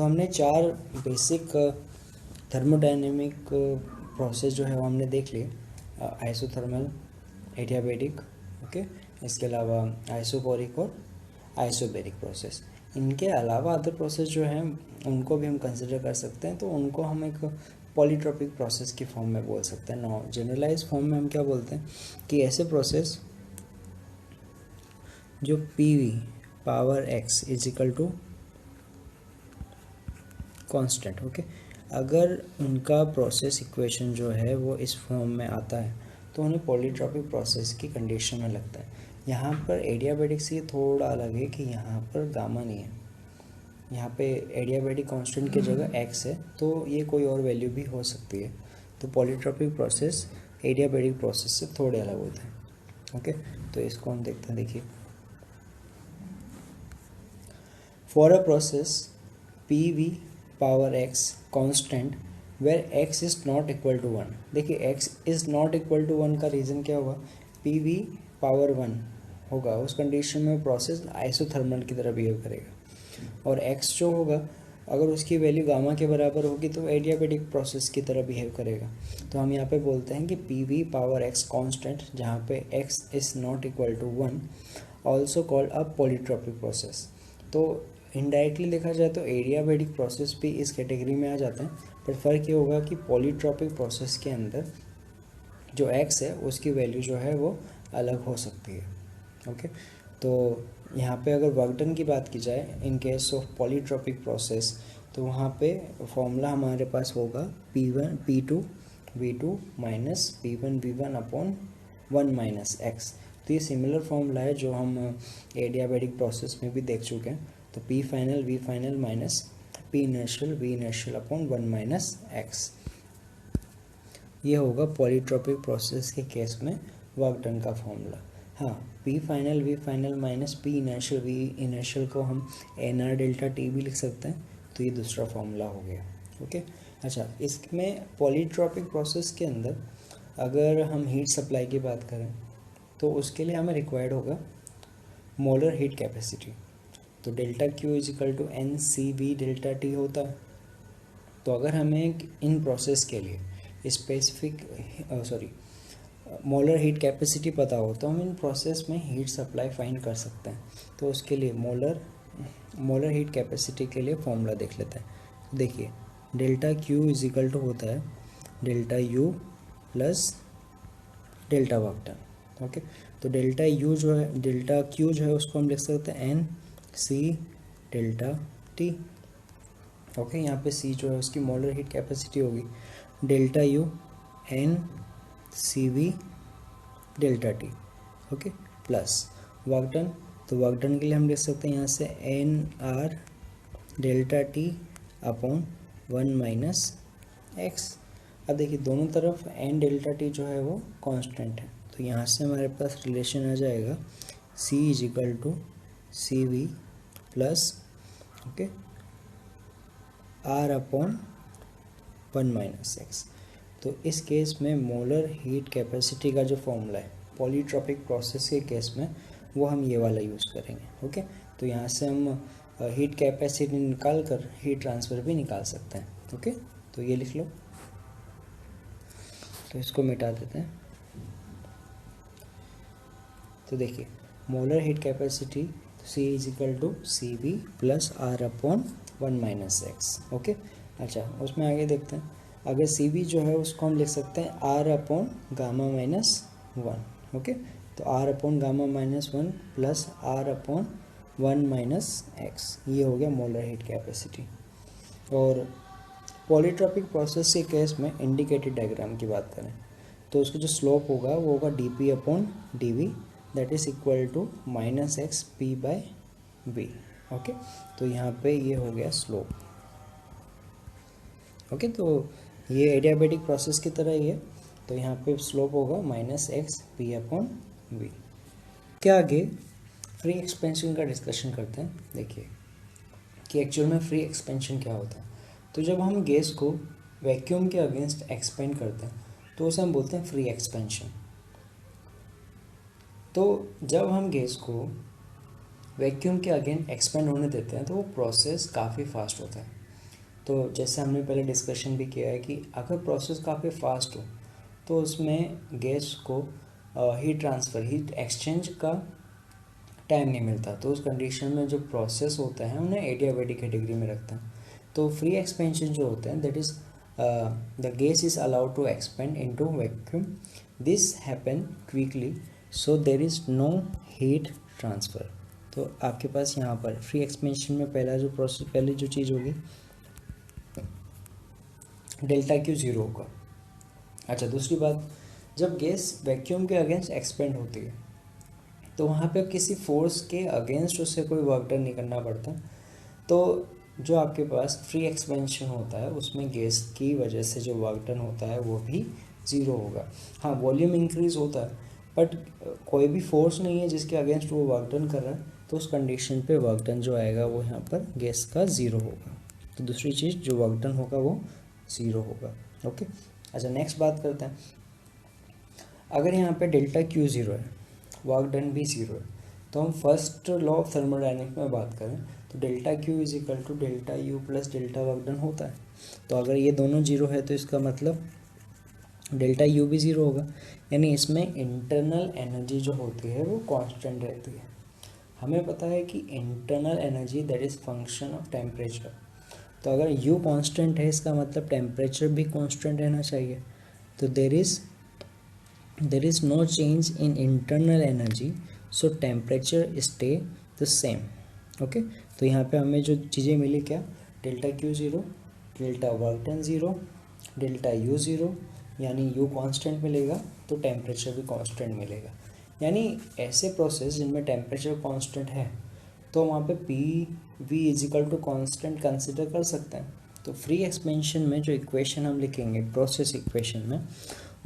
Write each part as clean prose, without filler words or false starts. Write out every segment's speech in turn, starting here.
तो हमने 4 basic thermodynamic process जो है वो हमने देख लिए, आइसोथर्मल, एडियाबैटिक, ओके, इसके अलावा आइसोपोरिक और आइसोबैरिक प्रोसेस। इनके अलावा अदर प्रोसेस जो हैं उनको भी हम कंसिडर कर सकते हैं, तो उनको हम एक पॉलीट्रोपिक प्रोसेस की फॉर्म में बोल सकते हैं। नॉ जनरलाइज फॉर्म में हम क्या बोलते हैं कि ऐसे प्रोसेस जो PV power x is equal to constant, okay, अगर उनका प्रोसेस इक्वेशन जो है वो इस फॉर्म में आता है तो उन्हें पॉलीट्रोपिक प्रोसेस की कंडीशन में लगता है। यहाँ पर एडियाबैटिक से थोड़ा अलग है कि यहाँ पर गामा नहीं है, यहाँ पे एडियाबैटिक कांस्टेंट की जगह x है, तो ये कोई और वैल्यू भी हो सकती है। तो पॉलीट्रोपिक प्रोसेस एडियाबैटिक प्रोसेस से थोड़े अलग होते हैं, ओके। तो इसको हम देखते हैं, देखिए, for a process PV power x constant where x is not equal to 1। देखिए x is not equal to 1 का रीज़न क्या होगा, PV पावर 1 होगा, उस कंडीशन में प्रोसेस आइसोथर्मल की तरह बिहेव करेगा। और x जो होगा अगर उसकी वैल्यू गामा के बराबर होगी तो एडियाबैटिक प्रोसेस की तरह बिहेव करेगा। तो हम यहाँ पे बोलते हैं कि PV पावर x कांस्टेंट, जहाँ पे x is not equal to 1, also called a polytropic process. तो इनडायरेक्टली देखा जाए तो एडियाबैटिक प्रोसेस भी इस कैटेगरी में आ जाते हैं, पर फ़र्क ये होगा कि पॉलीट्रोपिक प्रोसेस के अंदर जो x है उसकी वैल्यू जो है वो अलग हो सकती है, ओके। तो यहाँ पे अगर वर्क डन की बात की जाए in case of polytropic process, तो वहाँ पे फॉर्मूला हमारे पास होगा P1 P2 V2 minus P1 V1 upon 1 minus x। तो ये सिमिलर फॉर्मूला है जो हम एडियाबैटिक प्रोसेस में भी देख चुके हैं। तो P final V final minus P initial V inertial upon 1 minus x, ये होगा पॉलीट्रोपिक प्रोसेस के केस में वर्क डन का फॉर्मूला। हाँ, P final V final minus P initial V inertial को हम NR डेल्टा T भी लिख सकते हैं, तो ये दूसरा फॉर्मूला हो गया, ओके। अच्छा, इसमें पॉलीट्रोपिक प्रोसेस के अंदर अगर हम हीट सप्लाई की बात करें तो उसके लिए हमें रिक्वायर्ड होगा मोलर हीट कैपेसिटी। तो delta Q is equal to NCV delta T होता है। तो अगर हमें इन प्रोसेस के लिए स्पेसिफिक मोलर हीट कैपेसिटी पता हो तो हम इन प्रोसेस में हीट सप्लाई फाइंड कर सकते हैं। तो उसके लिए मोलर हीट कैपेसिटी के लिए फॉर्मूला देख लेते हैं। देखिए, delta Q is equal to होता है delta U plus delta work done, okay. तो डेल्टा Q जो है उसको हम लिख सकते हैं NC डेल्टा T, ओके। यहाँ पे C जो है उसकी मोलर हीट कैपेसिटी होगी, delta U NCV delta T, okay, plus work done. तो वर्क डन के लिए हम लिख सकते हैं यहाँ से NR delta T upon 1 minus x। अब देखिए दोनों तरफ n डेल्टा T जो है वो कांस्टेंट है, तो यहाँ से हमारे पास रिलेशन आ जाएगा C is equal to CV plus, okay, R upon 1 minus x। तो इस केस में मोलर हीट कैपेसिटी का जो फॉर्मूला है पॉलीट्रोपिक प्रोसेस के केस में वो हम ये वाला यूज़ करेंगे, ओके। तो यहाँ से हम हीट कैपेसिटी निकाल कर हीट ट्रांसफ़र भी निकाल सकते हैं, ओके। तो ये लिख लो, तो इसको मिटा देते हैं। तो देखिए molar heat capacity C is equal to CV plus R upon 1 minus x, okay. अच्छा, उसमें आगे देखते हैं, अगर CV जो है उसको हम लिख सकते हैं R upon gamma minus 1, okay. तो R upon gamma minus 1 plus R upon 1 minus x, ये हो गया मोलर हीट कैपेसिटी। और पॉलीट्रोपिक प्रोसेस के केस में इंडिकेटेड डायग्राम की बात करें तो उसका जो स्लोप होगा वो होगा dP upon dV that is equal to minus x P by V, okay. तो यहाँ पे ये हो गया स्लोप, ओके। तो ये एडियाबैटिक प्रोसेस की तरह ही है, तो यहाँ पे स्लोप होगा minus x P upon V। क्या आगे फ्री एक्सपेंशन का डिस्कशन करते हैं। देखिए कि एक्चुअल में फ्री एक्सपेंशन क्या होता है। तो जब हम गैस को वैक्यूम के अगेंस्ट एक्सपेंड करते हैं तो उसे हम बोलते हैं फ्री एक्सपेंशन। तो जब हम गैस को वैक्यूम के अगेंस्ट एक्सपेंड होने देते हैं तो वो प्रोसेस काफ़ी फास्ट होता है। तो जैसे हमने पहले डिस्कशन भी किया है कि अगर प्रोसेस काफ़ी फास्ट हो तो उसमें गैस को हीट ट्रांसफ़र हीट एक्सचेंज का टाइम नहीं मिलता, तो उस कंडीशन में जो प्रोसेस होता है उन्हें एडियाबेटिक कैटेगरी में रखते हैं। तो फ्री एक्सपेंशन जो होते हैं that is the gas is allowed to expand into vacuum, this happen quickly so there is no heat transfer. तो आपके पास यहाँ पर फ्री एक्सपेंशन में पहली जो चीज़ होगी डेल्टा क्यू ज़ीरो होगा। अच्छा, दूसरी बात, जब गैस वैक्यूम के अगेंस्ट एक्सपेंड होती है तो वहाँ पे किसी फोर्स के अगेंस्ट उससे कोई वर्क डन नहीं करना पड़ता, तो जो आपके पास फ्री एक्सपेंशन होता है उसमें गैस की वजह से जो वर्क डन होता है वो भी ज़ीरो होगा। हाँ, वॉल्यूम इंक्रीज होता है बट कोई भी फोर्स नहीं है जिसके अगेंस्ट वो वर्क डन कर रहा है, तो उस कंडीशन पे वर्क डन जो आएगा वो यहाँ पर गैस का ज़ीरो होगा। तो दूसरी चीज़ जो वर्क डन होगा वो ज़ीरो होगा। ओके, अच्छा नेक्स्ट बात करते हैं। अगर यहाँ पे डेल्टा क्यू ज़ीरो है, वर्क डन भी ज़ीरो है, तो हम फर्स्ट लॉ ऑफ थर्मोडायनेमिक्स में बात करें तो delta Q is equal to delta U plus delta work done होता है। तो अगर ये दोनों जीरो है तो इसका मतलब डेल्टा यू भी ज़ीरो होगा, यानी इसमें इंटरनल एनर्जी जो होती है वो कांस्टेंट रहती है। हमें पता है कि internal energy that is function of temperature, तो अगर यू कांस्टेंट है इसका मतलब टेम्परेचर भी कांस्टेंट रहना चाहिए। तो there is no change in internal energy so temperature stay the same। Okay, तो यहाँ पे हमें जो चीज़ें मिली क्या, delta Q zero, delta work done zero, delta U zero, यानी यू कांस्टेंट मिलेगा तो टेम्परेचर भी कांस्टेंट मिलेगा। यानी ऐसे प्रोसेस जिनमें टेम्परेचर कांस्टेंट है तो वहाँ पे P V is equal to constant consider कर सकते हैं। तो फ्री एक्सपेंशन में जो इक्वेशन हम लिखेंगे प्रोसेस इक्वेशन में,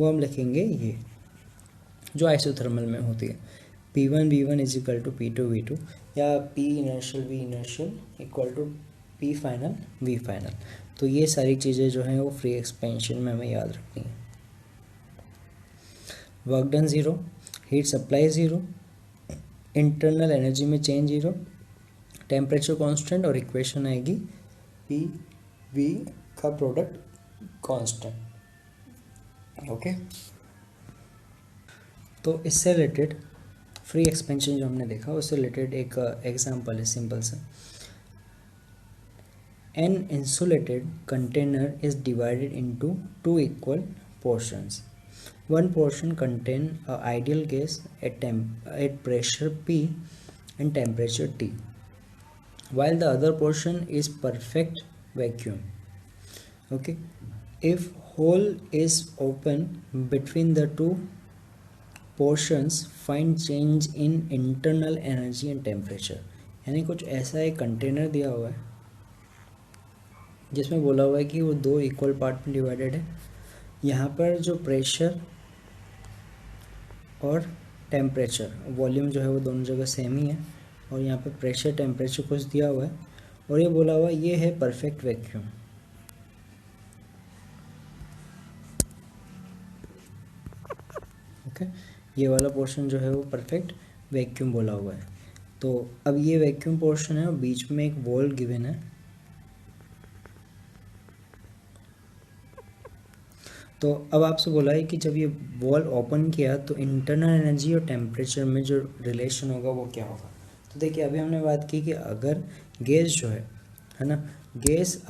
वो हम लिखेंगे ये जो आइसोथर्मल में होती है, P1 V1 is equal to P2 V2, या P initial V initial equal to P final V final. तो ये सारी चीज़ें जो हैं वो फ्री एक्सपेंशन में हमें याद रखनी है। Work done zero, heat supply zero, internal energy में चेंज ज़ीरो, टेम्परेचर कांस्टेंट, और इक्वेशन आएगी P V का प्रोडक्ट कांस्टेंट। ओके, तो इससे रिलेटेड फ्री एक्सपेंशन जो हमने देखा उससे रिलेटेड एक एग्जांपल है सिंपल सा। An insulated container is divided into two equal portions. One portion contain a ideal gas at pressure P and temperature T, while the other portion is perfect vacuum. Okay, if hole is open between the two portions find change in internal energy and temperature. यानी कुछ ऐसा एक container दिया हुआ है जिसमें बोला हुआ है कि वो दो इक्वल पार्ट में डिवाइडेड है। यहाँ पर जो प्रेशर और टेम्परेचर वॉल्यूम जो है वो दोनों जगह सेम ही है, और यहाँ पर प्रेशर टेम्परेचर कुछ दिया हुआ है, और ये बोला हुआ है ये है परफेक्ट वैक्यूम। ओके, ये वाला पोर्शन जो है वो परफेक्ट वैक्यूम बोला हुआ है। तो अब ये वैक्यूम पोर्शन है और बीच में एक वॉल गिवन है। तो अब आपसे बोला है कि जब ये वॉल ओपन किया तो इंटरनल एनर्जी और टेम्परेचर में जो रिलेशन होगा वो क्या होगा। तो देखिए अभी हमने बात की कि अगर गैस जो है ना, गैस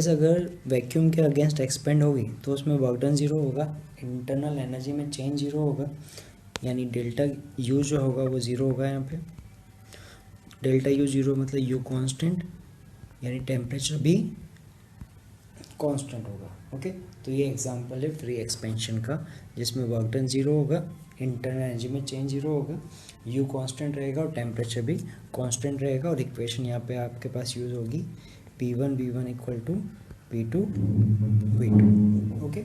अगर वैक्यूम के अगेंस्ट एक्सपेंड होगी तो उसमें वर्क डन ज़ीरो होगा, इंटरनल एनर्जी में चेंज ज़ीरो होगा, यानी डेल्टा यू जो होगा वो ज़ीरो होगा। यहाँ पे डेल्टा यू ज़ीरो मतलब यू कांस्टेंट, यानी टेम्परेचर भी कांस्टेंट होगा। ओके, तो ये एग्जांपल है फ्री एक्सपेंशन का जिसमें वर्क डन ज़ीरो होगा, इंटरनल एनर्जी में चेंज ज़ीरो होगा, यू कांस्टेंट रहेगा और टेम्परेचर भी कांस्टेंट रहेगा, और इक्वेशन यहाँ पे आपके पास यूज़ होगी P1 V1 equal to P2 V2। Okay,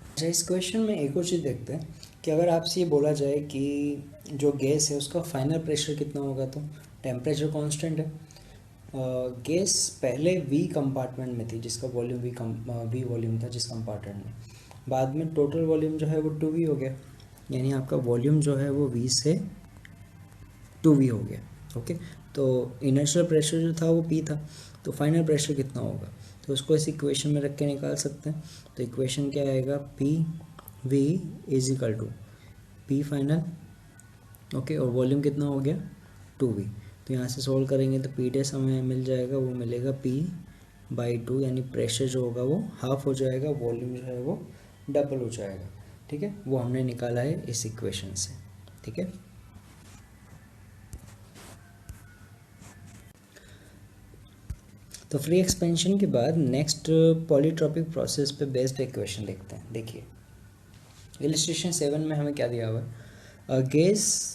अच्छा इस क्वेश्चन में एक और चीज़ देखते हैं कि अगर आपसे ये बोला जाए कि जो गैस है उसका फाइनल प्रेशर कितना होगा, तो टेम्परेचर कांस्टेंट है। गैस पहले V कंपार्टमेंट में थी जिसका वॉल्यूम V वॉल्यूम था जिस कंपार्टमेंट में, बाद में टोटल वॉल्यूम जो है वो 2V हो गया, यानी आपका वॉल्यूम जो है वो V से 2v हो गया। ओके, तो इनर्शियल प्रेशर जो था वो p था, तो फाइनल प्रेशर कितना होगा, तो उसको इस इक्वेशन में रख के निकाल सकते हैं। तो इक्वेशन क्या आएगा, P V is equal to P final, okay, और वॉल्यूम कितना हो गया 2v। तो यहाँ से सॉल्व करेंगे तो पी डैश हमें मिल जाएगा, वो मिलेगा p/2, यानी प्रेशर जो होगा वो हाफ हो जाएगा, वॉल्यूम जो है वो डबल हो जाएगा। ठीक है, वो हमने निकाला है इस इक्वेशन से। ठीक है, तो फ्री एक्सपेंशन के बाद नेक्स्ट पॉलीट्रॉपिक प्रोसेस पे बेस्ड इक्वेशन लिखते हैं। देखिए इलस्ट्रेशन 7 में हमें क्या दिया हुआ है, a gas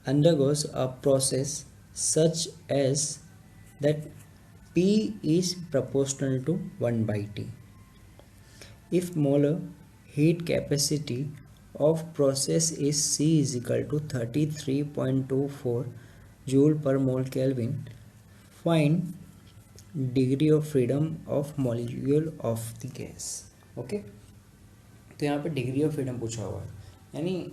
undergoes a process such as that P is proportional to 1 by T. If molar heat capacity of process is C is equal to 33.24 joule per mole Kelvin, find degree of freedom of molecule of the gas. Okay, तो यहाँ पे degree of freedom पूछा हुआ है, यानी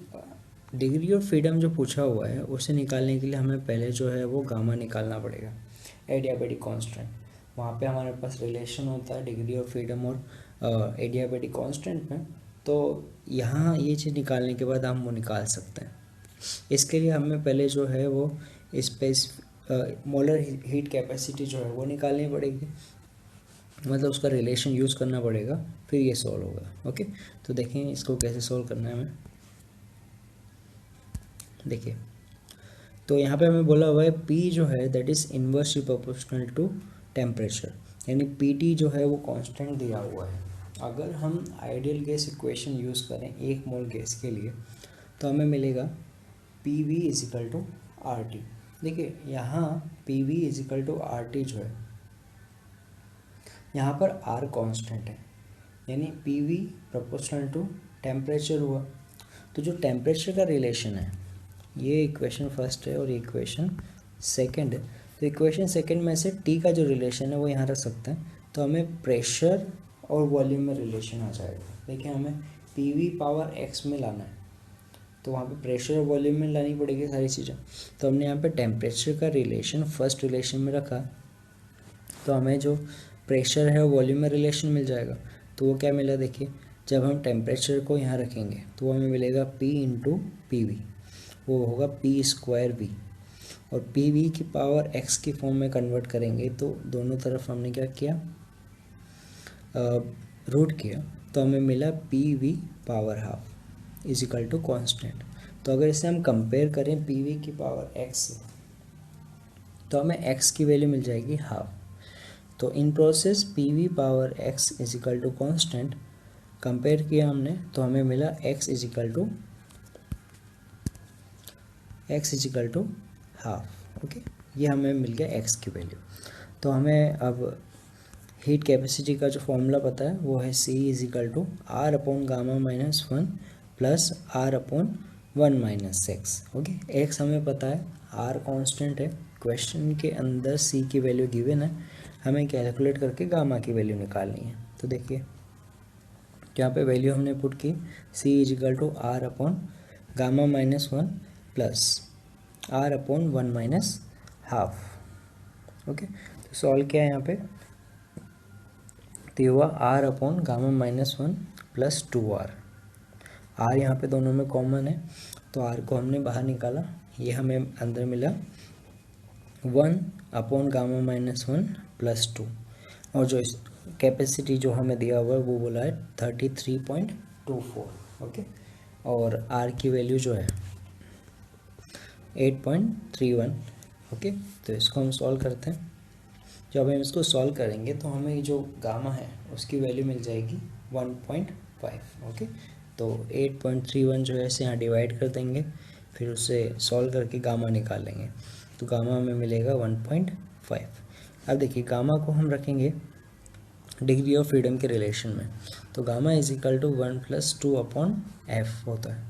degree of freedom जो पूछा हुआ है उसे निकालने के लिए हमें पहले जो है वो गामा निकालना पड़ेगा, एडियाबेटिक कांस्टेंट। वहाँ पे हमारे पास रिलेशन होता है डिग्री ऑफ फ्रीडम और एडियाबेटिक कांस्टेंट में। तो यहाँ ये चीज़ निकालने के बाद हम वो निकाल सकते हैं। इसके लिए हमें पहले जो है वो स्पेस मोलर हीट कैपेसिटी जो है वो निकालनी पड़ेगी, मतलब उसका रिलेशन यूज़ करना पड़ेगा, फिर ये सॉल्व होगा। ओके, तो देखें इसको कैसे सॉल्व करना है हमें। देखिए तो यहाँ पे हमें बोला हुआ है P जो है that is inversely proportional to temperature, यानी PT जो है वो कांस्टेंट दिया हुआ है। अगर हम आइडियल गैस इक्वेशन यूज़ करें 1 मोल गैस के लिए तो हमें मिलेगा PV is equal to RT। देखिए यहाँ PV is equal to RT जो है, यहाँ पर R कांस्टेंट है, यानी PV प्रोपोर्शनल टू टेम्परेचर हुआ। तो जो टेम्परेचर का रिलेशन है, ये इक्वेशन फर्स्ट है और ये इक्वेशन सेकंड है। तो इक्वेशन सेकंड में से T का जो रिलेशन है वो यहाँ रख सकते हैं, तो हमें प्रेशर और वॉल्यूम में रिलेशन आ जाएगा। देखिए हमें PV पावर x में लाना है, तो वहाँ पे प्रेशर और वॉल्यूम में लानी पड़ेगी सारी चीज़ें। तो हमने यहाँ पे टेम्परेचर का रिलेशन फर्स्ट रिलेशन में रखा, तो हमें जो प्रेशर है वॉल्यूम में रिलेशन मिल जाएगा। तो वो क्या मिला, देखिए जब हम टेम्परेचर को यहाँ रखेंगे तो हमें मिलेगा P इंटू PV, वो होगा P²V, और PV की पावर x की फॉर्म में कन्वर्ट करेंगे तो दोनों तरफ हमने क्या किया, रूट किया, तो हमें मिला PV power half is equal to constant. तो अगर इसे हम कंपेयर करें PV की पावर x से तो हमें x की वैल्यू मिल जाएगी हाफ। तो इन process PV power x is equal to constant compare किया हमने, तो हमें मिला x is equal to half. Okay, ये हमें मिल गया x की वैल्यू। तो हमें अब हीट कैपेसिटी का जो फॉर्मूला पता है वो है C is equal to R upon gamma minus 1 plus R upon 1 minus x. Okay, x हमें पता है, R कांस्टेंट है, क्वेश्चन के अंदर C की वैल्यू गिवन है, हमें कैलकुलेट करके गामा की वैल्यू निकालनी है। तो देखिए यहाँ पे वैल्यू हमने पुट की, C is equal to R upon gamma minus 1 plus R upon 1 minus half. Okay, तो सॉल्व किया है यहाँ पे, तो ये हुआ R upon gamma minus 1 plus 2R। R यहाँ पे दोनों में कॉमन है, तो R को हमने बाहर निकाला, ये हमें अंदर मिला 1 अपॉन गामा माइनस 1 प्लस 2, और जो इस कैपेसिटी जो हमें दिया हुआ है वो बोला है 33.24। ओके, और R की वैल्यू जो है 8.31। ओके, तो इसको हम सॉल्व करते हैं। जब हम इसको सॉल्व करेंगे तो हमें जो गामा है उसकी वैल्यू मिल जाएगी 1.5। ओके, तो 8.31 जो है इसे यहाँ डिवाइड कर देंगे, फिर उसे सॉल्व करके गामा निकालेंगे, तो गामा में मिलेगा 1.5। अब देखिए गामा को हम रखेंगे डिग्री ऑफ फ्रीडम के रिलेशन में, तो gamma is equal to 1 plus 2 upon F होता है।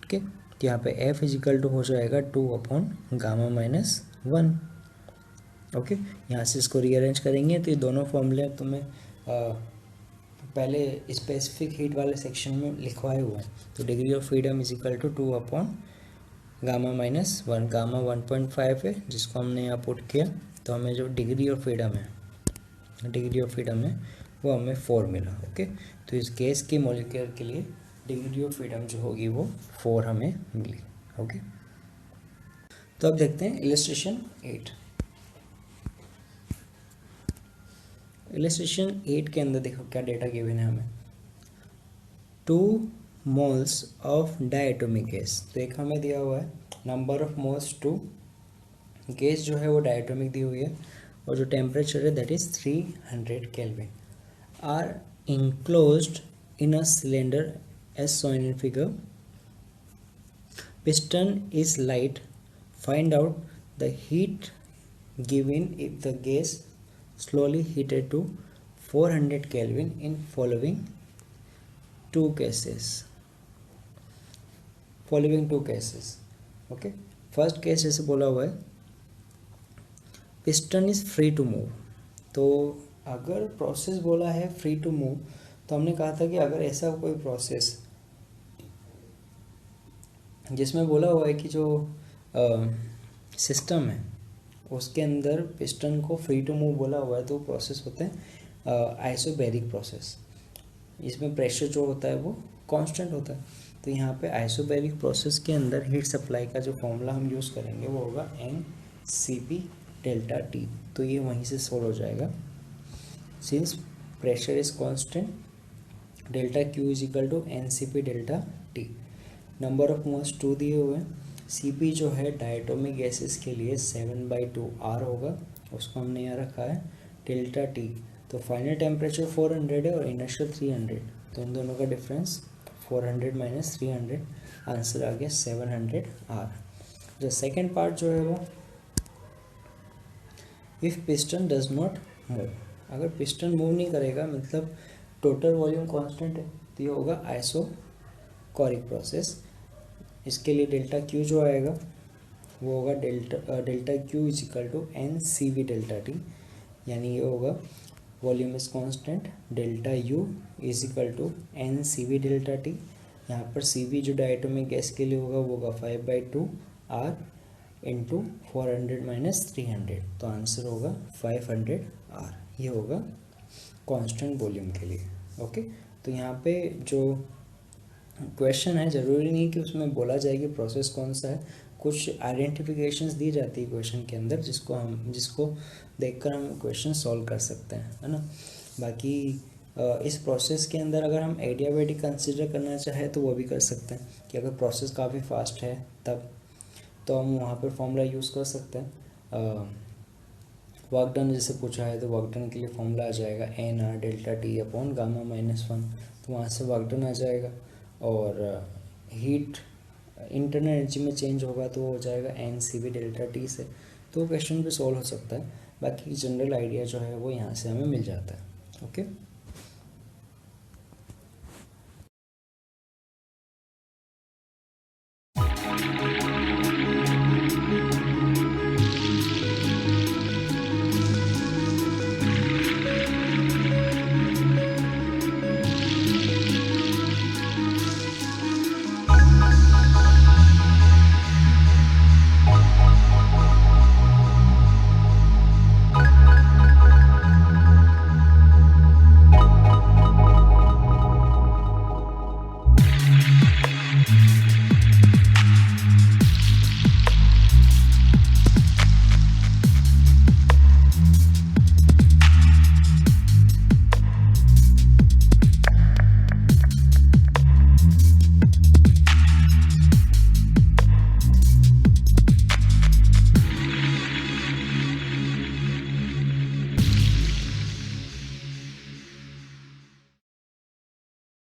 ठीक है, तो यहाँ पे एफ इज इक्वल टू हो जाएगा 2 अपॉन गामा माइनस 1। ओके, यहाँ से इसको रीअरेंज करेंगे तो ये दोनों फॉर्मूले तुम्हें पहले स्पेसिफिक हीट वाले सेक्शन में लिखवाए हुए हैं। तो degree of freedom is equal to 2 upon gamma -1, gamma 1.5 है जिसको हमने यहाँ पुट किया, तो हमें जो डिग्री ऑफ फ्रीडम है वो हमें 4 मिला। ओके, तो इस गैस की मॉलिक्यूल के लिए डिग्री ऑफ फ्रीडम जो होगी वो 4 हमें मिली। ओके, तो अब देखते हैं इलस्ट्रेशन 8। इलस्ट्रेशन 8 के अंदर देखो क्या डेटा गिवन है हमें, 2 मोल्स ऑफ डायटोमिक गैस। तो एक हमें दिया हुआ है नंबर ऑफ मोल्स 2, गैस जो है वो डायटोमिक दी हुई है, और जो टेम्परेचर है that is 300 kelvin, are enclosed in a cylinder as shown in figure. Piston is light. Find out the heat given if the gas slowly heated to 400 Kelvin in following two cases. Okay, first case जैसे बोला हुआ है piston is free to move। तो अगर process बोला है free to move, तो हमने कहा था कि अगर ऐसा कोई प्रोसेस जिसमें बोला हुआ है कि जो सिस्टम है उसके अंदर पिस्टन को फ्री टू मूव बोला हुआ है, तो प्रोसेस होते हैं आइसोबैरिक प्रोसेस। इसमें प्रेशर जो होता है वो कांस्टेंट होता है। तो यहाँ पे आइसोबैरिक प्रोसेस के अंदर हीट सप्लाई का जो फॉर्मूला हम यूज़ करेंगे वो होगा NCP डेल्टा T। तो ये वहीं से सोल्व हो जाएगा। Since pressure is constant, delta Q is equal to NCP delta T। Number of moles 2 दिए हुए हैं। CP जो है डायटोमिक गैसेस के लिए 7/2 R होगा, उसको हमने यहाँ रखा है डेल्टा T। तो फाइनल टेम्परेचर 400 है और इनर्शियल 300, तो इन दोनों का डिफरेंस 400 - 300, आंसर आ गया 700 R। जो सेकेंड पार्ट जो है वो if piston does not move, अगर पिस्टन मूव नहीं करेगा मतलब टोटल वॉल्यूम कांस्टेंट है, तो ये होगा आइसोकोरिक प्रोसेस। इसके लिए डेल्टा Q जो आएगा वो होगा delta Q is equal to NCV delta T, यानी ये होगा volume is constant, delta U is equal to NCV delta T। यहाँ पर CV जो डायटोमिक गैस के लिए होगा वो होगा 5/2 R इंटू 400 - 300, तो आंसर होगा 500 R। ये होगा कांस्टेंट वॉल्यूम के लिए। ओके, तो यहाँ पे जो क्वेश्चन है ज़रूरी नहीं कि उसमें बोला जाए कि प्रोसेस कौन सा है, कुछ आइडेंटिफिकेशंस दी जाती है क्वेश्चन के अंदर जिसको देखकर हम क्वेश्चन सॉल्व कर सकते हैं, है ना। बाकी इस प्रोसेस के अंदर अगर हम एडियाबेटिक कंसिडर करना चाहें तो वो भी कर सकते हैं कि अगर प्रोसेस काफ़ी फास्ट है तब तो हम वहाँ पर फॉर्मूला यूज़ कर सकते हैं। वर्क डन जैसे पूछा है तो वर्क डन के लिए फॉर्मूला आ जाएगा NR delta T upon gamma -1, तो वहाँ से वर्क डन आ जाएगा। और हीट इंटरनल एनर्जी में चेंज होगा तो वो हो जाएगा NCV डेल्टा T से। तो क्वेश्चन भी सॉल्व हो सकता है। बाकी जनरल आइडिया जो है वो यहाँ से हमें मिल जाता है। ओके।